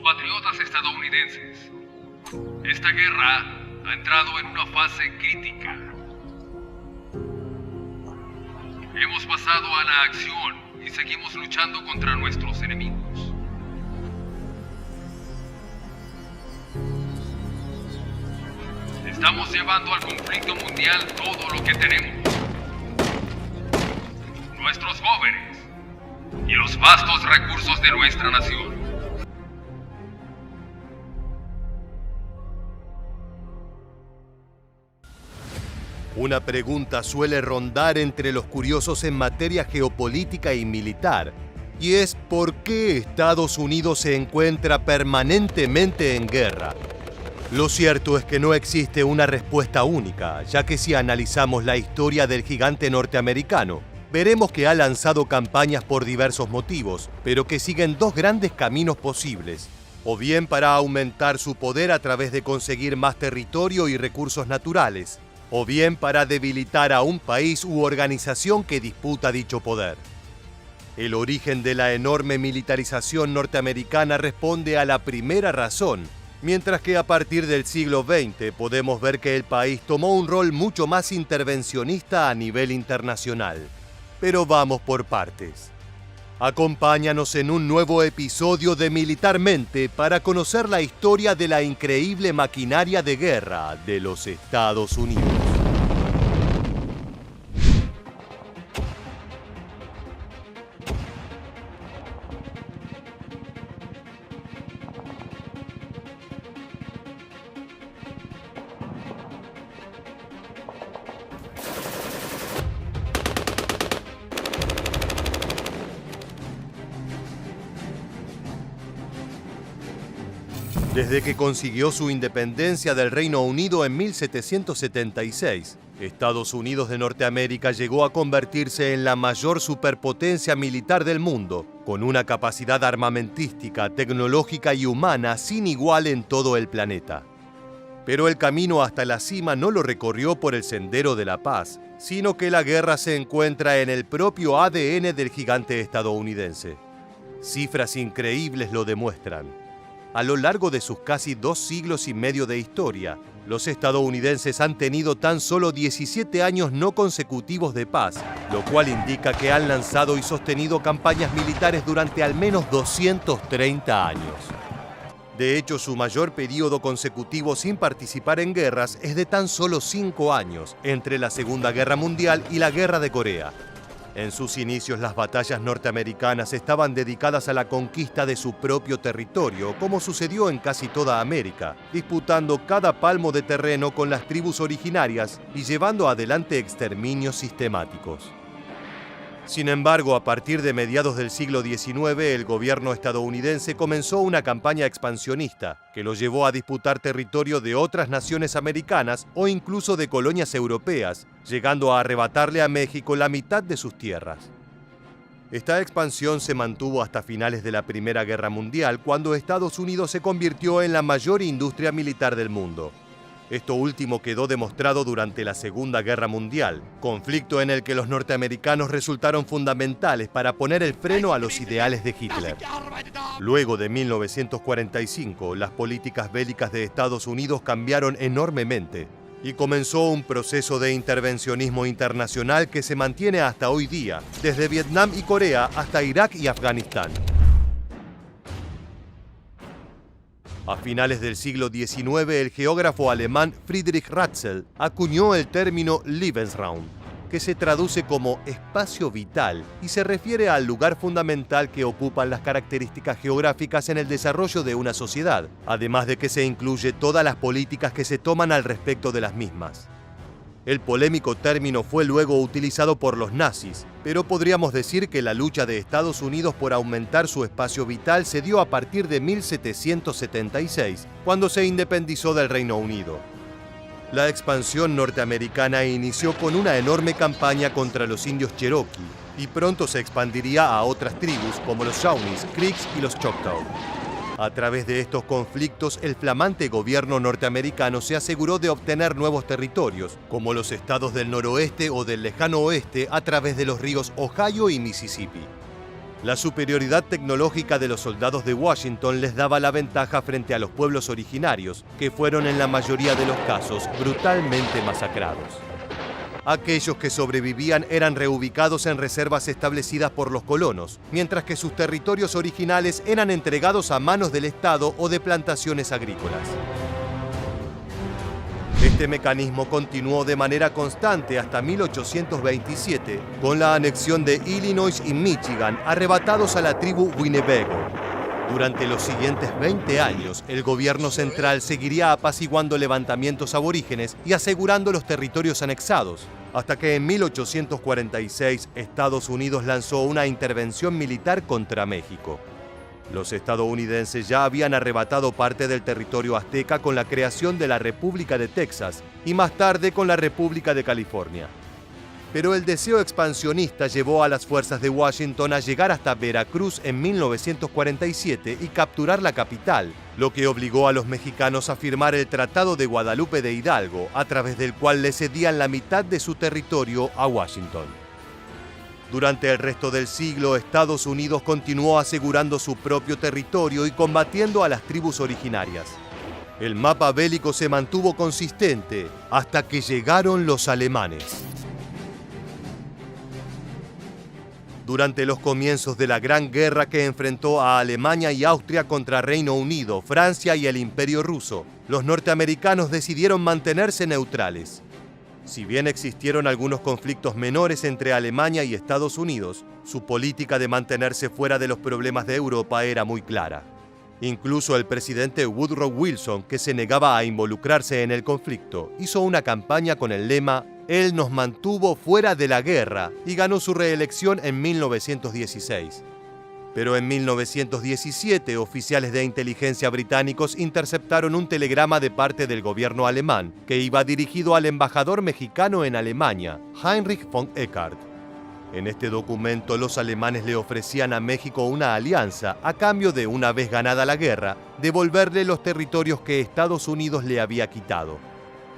compatriotas estadounidenses, esta guerra ha entrado en una fase crítica. Hemos pasado a la acción y seguimos luchando contra nuestros enemigos. Estamos llevando al conflicto mundial todo lo que tenemos. Nuestros jóvenes y los vastos recursos de nuestra nación. Una pregunta suele rondar entre los curiosos en materia geopolítica y militar, y es ¿por qué Estados Unidos se encuentra permanentemente en guerra? Lo cierto es que no existe una respuesta única, ya que si analizamos la historia del gigante norteamericano, veremos que ha lanzado campañas por diversos motivos, pero que siguen dos grandes caminos posibles. O bien para aumentar su poder a través de conseguir más territorio y recursos naturales, o bien para debilitar a un país u organización que disputa dicho poder. El origen de la enorme militarización norteamericana responde a la primera razón, mientras que a partir del siglo XX podemos ver que el país tomó un rol mucho más intervencionista a nivel internacional. Pero vamos por partes. Acompáñanos en un nuevo episodio de Militarmente para conocer la historia de la increíble maquinaria de guerra de los Estados Unidos. Desde que consiguió su independencia del Reino Unido en 1776, Estados Unidos de Norteamérica llegó a convertirse en la mayor superpotencia militar del mundo, con una capacidad armamentística, tecnológica y humana sin igual en todo el planeta. Pero el camino hasta la cima no lo recorrió por el sendero de la paz, sino que la guerra se encuentra en el propio ADN del gigante estadounidense. Cifras increíbles lo demuestran. A lo largo de sus casi 2 siglos y medio de historia, los estadounidenses han tenido tan solo 17 años no consecutivos de paz, lo cual indica que han lanzado y sostenido campañas militares durante al menos 230 años. De hecho, su mayor periodo consecutivo sin participar en guerras es de tan solo 5 años, entre la Segunda Guerra Mundial y la Guerra de Corea. En sus inicios, las batallas norteamericanas estaban dedicadas a la conquista de su propio territorio, como sucedió en casi toda América, disputando cada palmo de terreno con las tribus originarias y llevando adelante exterminios sistemáticos. Sin embargo, a partir de mediados del siglo XIX, el gobierno estadounidense comenzó una campaña expansionista que lo llevó a disputar territorio de otras naciones americanas o incluso de colonias europeas, llegando a arrebatarle a México la mitad de sus tierras. Esta expansión se mantuvo hasta finales de la Primera Guerra Mundial, cuando Estados Unidos se convirtió en la mayor industria militar del mundo. Esto último quedó demostrado durante la Segunda Guerra Mundial, conflicto en el que los norteamericanos resultaron fundamentales para poner el freno a los ideales de Hitler. Luego de 1945, las políticas bélicas de Estados Unidos cambiaron enormemente y comenzó un proceso de intervencionismo internacional que se mantiene hasta hoy día, desde Vietnam y Corea hasta Irak y Afganistán. A finales del siglo XIX, el geógrafo alemán Friedrich Ratzel acuñó el término Lebensraum, que se traduce como espacio vital y se refiere al lugar fundamental que ocupan las características geográficas en el desarrollo de una sociedad, además de que se incluye todas las políticas que se toman al respecto de las mismas. El polémico término fue luego utilizado por los nazis, pero podríamos decir que la lucha de Estados Unidos por aumentar su espacio vital se dio a partir de 1776, cuando se independizó del Reino Unido. La expansión norteamericana inició con una enorme campaña contra los indios Cherokee y pronto se expandiría a otras tribus como los Shawnees, Creeks y los Choctaw. A través de estos conflictos, el flamante gobierno norteamericano se aseguró de obtener nuevos territorios, como los estados del noroeste o del lejano oeste a través de los ríos Ohio y Mississippi. La superioridad tecnológica de los soldados de Washington les daba la ventaja frente a los pueblos originarios, que fueron en la mayoría de los casos brutalmente masacrados. Aquellos que sobrevivían eran reubicados en reservas establecidas por los colonos, mientras que sus territorios originales eran entregados a manos del Estado o de plantaciones agrícolas. Este mecanismo continuó de manera constante hasta 1827, con la anexión de Illinois y Michigan, arrebatados a la tribu Winnebago. Durante los siguientes 20 años, el gobierno central seguiría apaciguando levantamientos aborígenes y asegurando los territorios anexados, hasta que en 1846 Estados Unidos lanzó una intervención militar contra México. Los estadounidenses ya habían arrebatado parte del territorio azteca con la creación de la República de Texas y más tarde con la República de California. Pero el deseo expansionista llevó a las fuerzas de Washington a llegar hasta Veracruz en 1947 y capturar la capital, lo que obligó a los mexicanos a firmar el Tratado de Guadalupe de Hidalgo, a través del cual le cedían la mitad de su territorio a Washington. Durante el resto del siglo, Estados Unidos continuó asegurando su propio territorio y combatiendo a las tribus originarias. El mapa bélico se mantuvo consistente hasta que llegaron los alemanes. Durante los comienzos de la Gran Guerra que enfrentó a Alemania y Austria contra Reino Unido, Francia y el Imperio Ruso, los norteamericanos decidieron mantenerse neutrales. Si bien existieron algunos conflictos menores entre Alemania y Estados Unidos, su política de mantenerse fuera de los problemas de Europa era muy clara. Incluso el presidente Woodrow Wilson, que se negaba a involucrarse en el conflicto, hizo una campaña con el lema «Él nos mantuvo fuera de la guerra» y ganó su reelección en 1916. Pero en 1917, oficiales de inteligencia británicos interceptaron un telegrama de parte del gobierno alemán que iba dirigido al embajador mexicano en Alemania, Heinrich von Eckart. En este documento, los alemanes le ofrecían a México una alianza a cambio de, una vez ganada la guerra, devolverle los territorios que Estados Unidos le había quitado.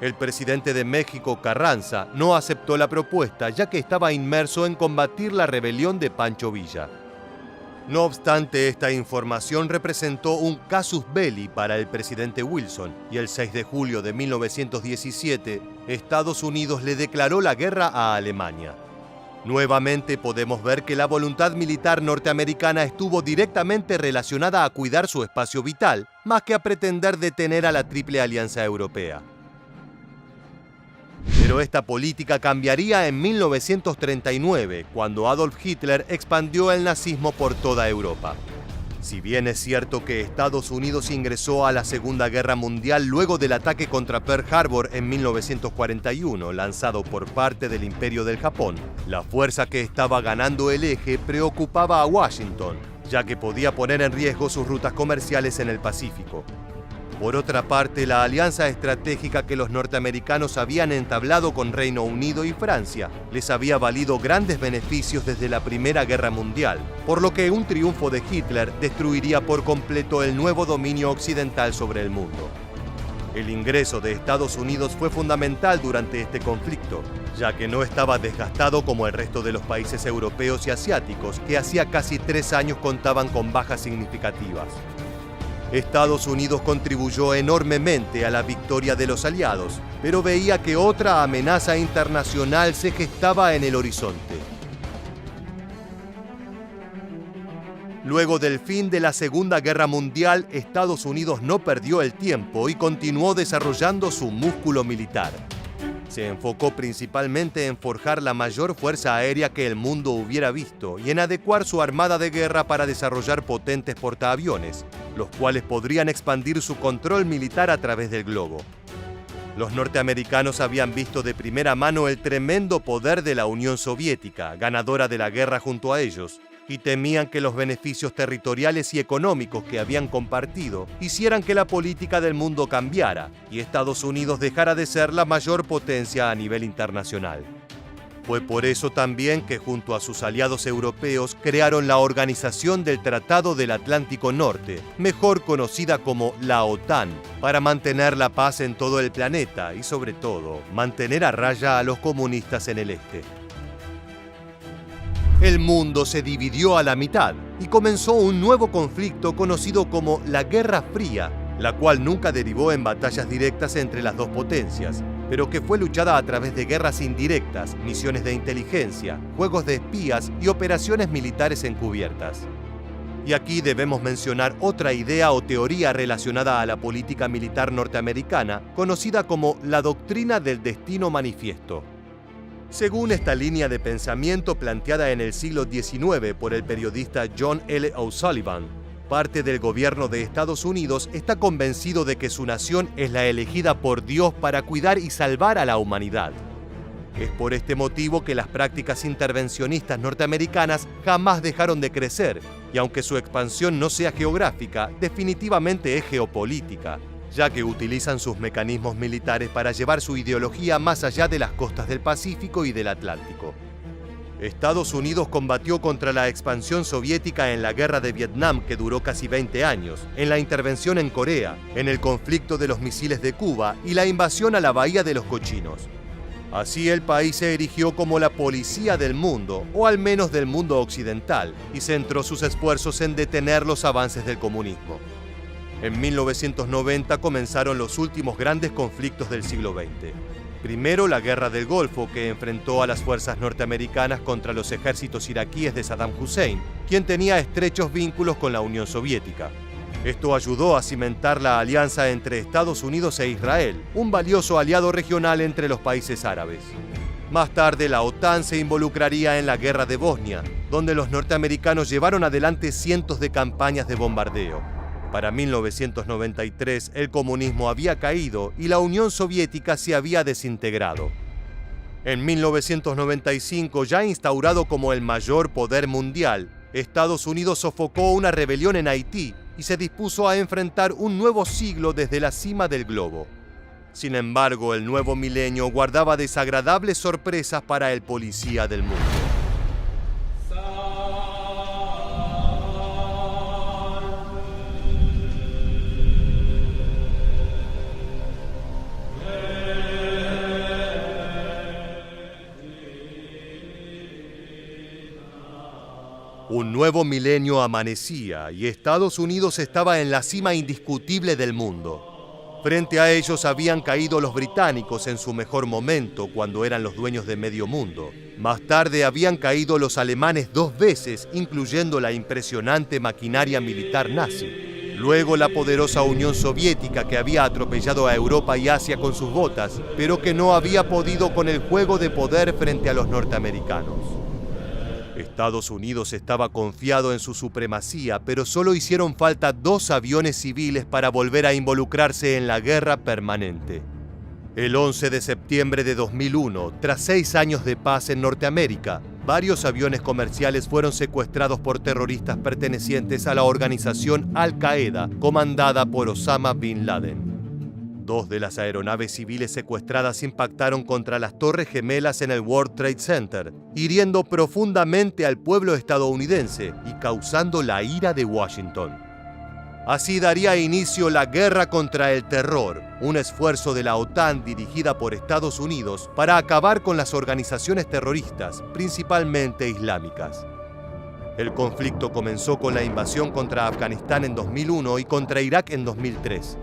El presidente de México, Carranza, no aceptó la propuesta, ya que estaba inmerso en combatir la rebelión de Pancho Villa. No obstante, esta información representó un casus belli para el presidente Wilson, y el 6 de julio de 1917, Estados Unidos le declaró la guerra a Alemania. Nuevamente podemos ver que la voluntad militar norteamericana estuvo directamente relacionada a cuidar su espacio vital, más que a pretender detener a la Triple Alianza Europea. Pero esta política cambiaría en 1939, cuando Adolf Hitler expandió el nazismo por toda Europa. Si bien es cierto que Estados Unidos ingresó a la Segunda Guerra Mundial luego del ataque contra Pearl Harbor en 1941, lanzado por parte del Imperio del Japón, la fuerza que estaba ganando el eje preocupaba a Washington, ya que podía poner en riesgo sus rutas comerciales en el Pacífico. Por otra parte, la alianza estratégica que los norteamericanos habían entablado con Reino Unido y Francia les había valido grandes beneficios desde la Primera Guerra Mundial, por lo que un triunfo de Hitler destruiría por completo el nuevo dominio occidental sobre el mundo. El ingreso de Estados Unidos fue fundamental durante este conflicto, ya que no estaba desgastado como el resto de los países europeos y asiáticos, que hacía casi 3 años contaban con bajas significativas. Estados Unidos contribuyó enormemente a la victoria de los aliados, pero veía que otra amenaza internacional se gestaba en el horizonte. Luego del fin de la Segunda Guerra Mundial, Estados Unidos no perdió el tiempo y continuó desarrollando su músculo militar. Se enfocó principalmente en forjar la mayor fuerza aérea que el mundo hubiera visto y en adecuar su armada de guerra para desarrollar potentes portaaviones, los cuales podrían expandir su control militar a través del globo. Los norteamericanos habían visto de primera mano el tremendo poder de la Unión Soviética, ganadora de la guerra junto a ellos, y temían que los beneficios territoriales y económicos que habían compartido hicieran que la política del mundo cambiara y Estados Unidos dejara de ser la mayor potencia a nivel internacional. Fue por eso también que junto a sus aliados europeos crearon la Organización del Tratado del Atlántico Norte, mejor conocida como la OTAN, para mantener la paz en todo el planeta y sobre todo mantener a raya a los comunistas en el este. el mundo se dividió a la mitad y comenzó un nuevo conflicto conocido como la Guerra Fría, la cual nunca derivó en batallas directas entre las dos potencias, pero que fue luchada a través de guerras indirectas, misiones de inteligencia, juegos de espías y operaciones militares encubiertas. Y aquí debemos mencionar otra idea o teoría relacionada a la política militar norteamericana, conocida como la doctrina del destino manifiesto. Según esta línea de pensamiento planteada en el siglo XIX por el periodista John L. O'Sullivan, parte del gobierno de Estados Unidos está convencido de que su nación es la elegida por Dios para cuidar y salvar a la humanidad. Es por este motivo que las prácticas intervencionistas norteamericanas jamás dejaron de crecer, y aunque su expansión no sea geográfica, definitivamente es geopolítica, ya que utilizan sus mecanismos militares para llevar su ideología más allá de las costas del Pacífico y del Atlántico. Estados Unidos combatió contra la expansión soviética en la Guerra de Vietnam, que duró casi 20 años, en la intervención en Corea, en el conflicto de los misiles de Cuba y la invasión a la Bahía de los Cochinos. Así el país se erigió como la policía del mundo, o al menos del mundo occidental, y centró sus esfuerzos en detener los avances del comunismo. En 1990 comenzaron los últimos grandes conflictos del siglo XX. Primero, la Guerra del Golfo, que enfrentó a las fuerzas norteamericanas contra los ejércitos iraquíes de Saddam Hussein, quien tenía estrechos vínculos con la Unión Soviética. Esto ayudó a cimentar la alianza entre Estados Unidos e Israel, un valioso aliado regional entre los países árabes. Más tarde, la OTAN se involucraría en la Guerra de Bosnia, donde los norteamericanos llevaron adelante cientos de campañas de bombardeo. Para 1993, el comunismo había caído y la Unión Soviética se había desintegrado. En 1995, ya instaurado como el mayor poder mundial, Estados Unidos sofocó una rebelión en Haití y se dispuso a enfrentar un nuevo siglo desde la cima del globo. Sin embargo, el nuevo milenio guardaba desagradables sorpresas para el policía del mundo. Un nuevo milenio amanecía y Estados Unidos estaba en la cima indiscutible del mundo. Frente a ellos habían caído los británicos en su mejor momento, cuando eran los dueños de medio mundo. Más tarde habían caído los alemanes 2 veces, incluyendo la impresionante maquinaria militar nazi. Luego la poderosa Unión Soviética, que había atropellado a Europa y Asia con sus botas, pero que no había podido con el juego de poder frente a los norteamericanos. Estados Unidos estaba confiado en su supremacía, pero solo hicieron falta 2 aviones civiles para volver a involucrarse en la guerra permanente. El 11 de septiembre de 2001, tras 6 años de paz en Norteamérica, varios aviones comerciales fueron secuestrados por terroristas pertenecientes a la organización Al-Qaeda, comandada por Osama Bin Laden. 2 de las aeronaves civiles secuestradas impactaron contra las Torres Gemelas en el World Trade Center, hiriendo profundamente al pueblo estadounidense y causando la ira de Washington. Así daría inicio la guerra contra el terror, un esfuerzo de la OTAN dirigida por Estados Unidos para acabar con las organizaciones terroristas, principalmente islámicas. El conflicto comenzó con la invasión contra Afganistán en 2001 y contra Irak en 2003.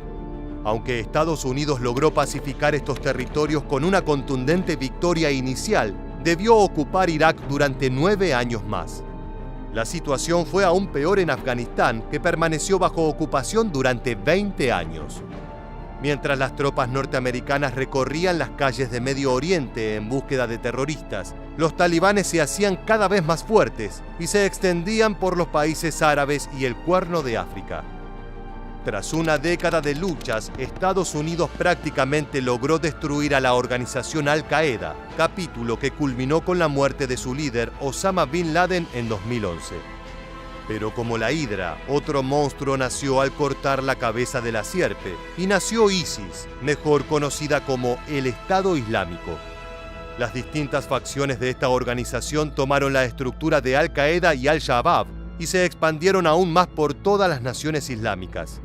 Aunque Estados Unidos logró pacificar estos territorios con una contundente victoria inicial, debió ocupar Irak durante 9 años más. La situación fue aún peor en Afganistán, que permaneció bajo ocupación durante 20 años. Mientras las tropas norteamericanas recorrían las calles de Medio Oriente en búsqueda de terroristas, los talibanes se hacían cada vez más fuertes y se extendían por los países árabes y el Cuerno de África. Tras una década de luchas, Estados Unidos prácticamente logró destruir a la organización Al-Qaeda, capítulo que culminó con la muerte de su líder, Osama Bin Laden, en 2011. Pero como la hidra, otro monstruo nació al cortar la cabeza de la sierpe, y nació ISIS, mejor conocida como el Estado Islámico. Las distintas facciones de esta organización tomaron la estructura de Al-Qaeda y Al-Shabaab y se expandieron aún más por todas las naciones islámicas.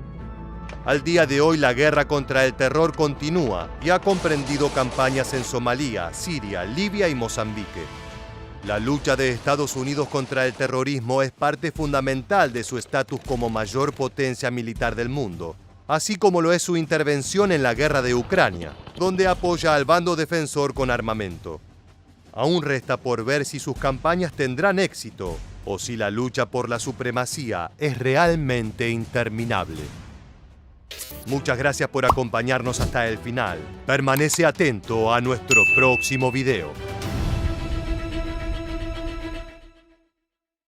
Al día de hoy, la guerra contra el terror continúa y ha comprendido campañas en Somalia, Siria, Libia y Mozambique. La lucha de Estados Unidos contra el terrorismo es parte fundamental de su estatus como mayor potencia militar del mundo, así como lo es su intervención en la guerra de Ucrania, donde apoya al bando defensor con armamento. Aún resta por ver si sus campañas tendrán éxito o si la lucha por la supremacía es realmente interminable. Muchas gracias por acompañarnos hasta el final. Permanece atento a nuestro próximo video.